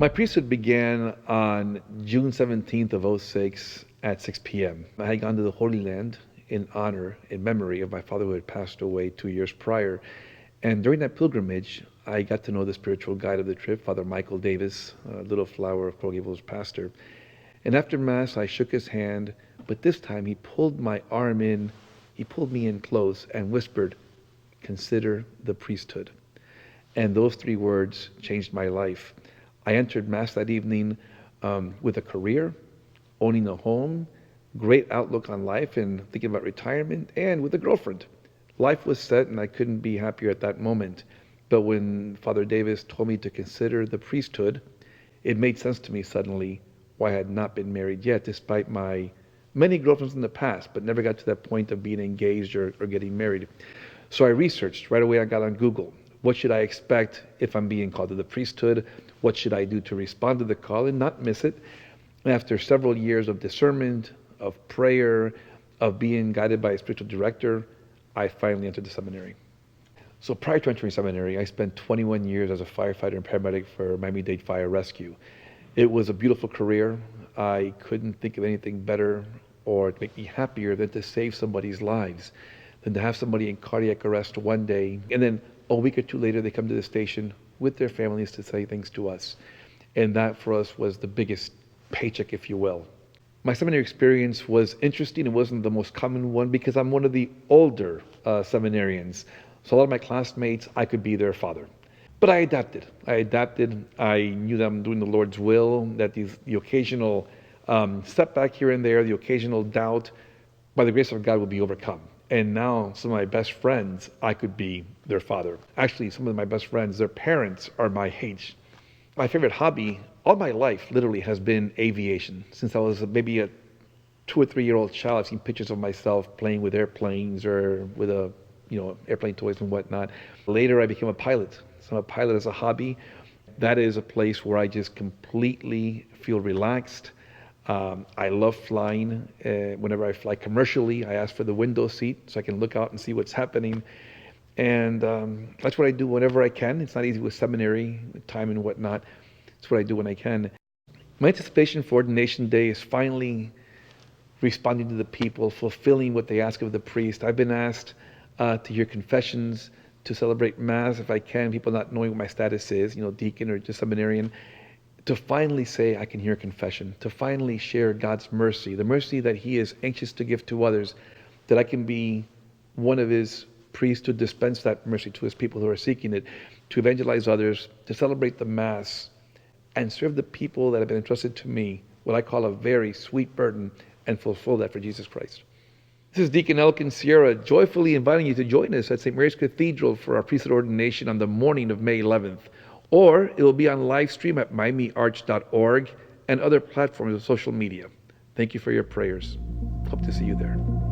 My priesthood began on June 17th of '06 at 6 p.m. I had gone to the Holy Land in honor, in memory of my father who had passed away 2 years prior. And during that pilgrimage, I got to know the spiritual guide of the trip, Father Michael Davis, Little Flower of Coral Gables pastor. And after Mass, I shook his hand, but this time he pulled my arm in, he pulled me in close and whispered, "Consider the priesthood." And those 3 words changed my life. I entered Mass that evening with a career, owning a home, great outlook on life and thinking about retirement, and with a girlfriend. Life was set and I couldn't be happier at that moment. But when Father Davis told me to consider the priesthood, it made sense to me suddenly why I had not been married yet, despite my many girlfriends in the past, but never got to that point of being engaged or getting married. So I researched. Right away I got on Google. What should I expect if I'm being called to the priesthood? What should I do to respond to the call and not miss it? And after several years of discernment, of prayer, of being guided by a spiritual director, I finally entered the seminary. So prior to entering seminary, I spent 21 years as a firefighter and paramedic for Miami-Dade Fire Rescue. It was a beautiful career. I couldn't think of anything better or to make me happier than to save somebody's lives, than to have somebody in cardiac arrest one day, and then a week or 2 later they come to the station with their families to say things to us. And that for us was the biggest paycheck, if you will. My seminary experience was interesting. It wasn't the most common one because I'm one of the older seminarians. So a lot of my classmates, I could be their father. But I adapted. I knew that I'm doing the Lord's will, that the occasional setback here and there, the occasional doubt, by the grace of God, will be overcome. And now some of my best friends, I could be their father. Actually, some of my best friends, their parents are my age. My favorite hobby all my life literally has been aviation. Since I was maybe a 2 or 3 year old child, I've seen pictures of myself playing with airplanes or with airplane toys and whatnot. Later, I became a pilot. So I'm a pilot as a hobby. That is a place where I just completely feel relaxed. I love flying. Whenever I fly commercially, I ask for the window seat so I can look out and see what's happening. And that's what I do whenever I can. It's not easy with seminary, time and whatnot. It's what I do when I can. My anticipation for Ordination Day is finally responding to the people, fulfilling what they ask of the priest. I've been asked to hear confessions, to celebrate Mass if I can, people not knowing what my status is, deacon or just seminarian, to finally say I can hear confession, to finally share God's mercy, the mercy that He is anxious to give to others, that I can be one of His priests to dispense that mercy to His people who are seeking it, to evangelize others, to celebrate the Mass, and serve the people that have been entrusted to me, what I call a very sweet burden, and fulfill that for Jesus Christ. This is Deacon Elkin Sierra, joyfully inviting you to join us at St. Mary's Cathedral for our priesthood ordination on the morning of May 11th. Or it will be on live stream at miamiarch.org and other platforms of social media. Thank you for your prayers. Hope to see you there.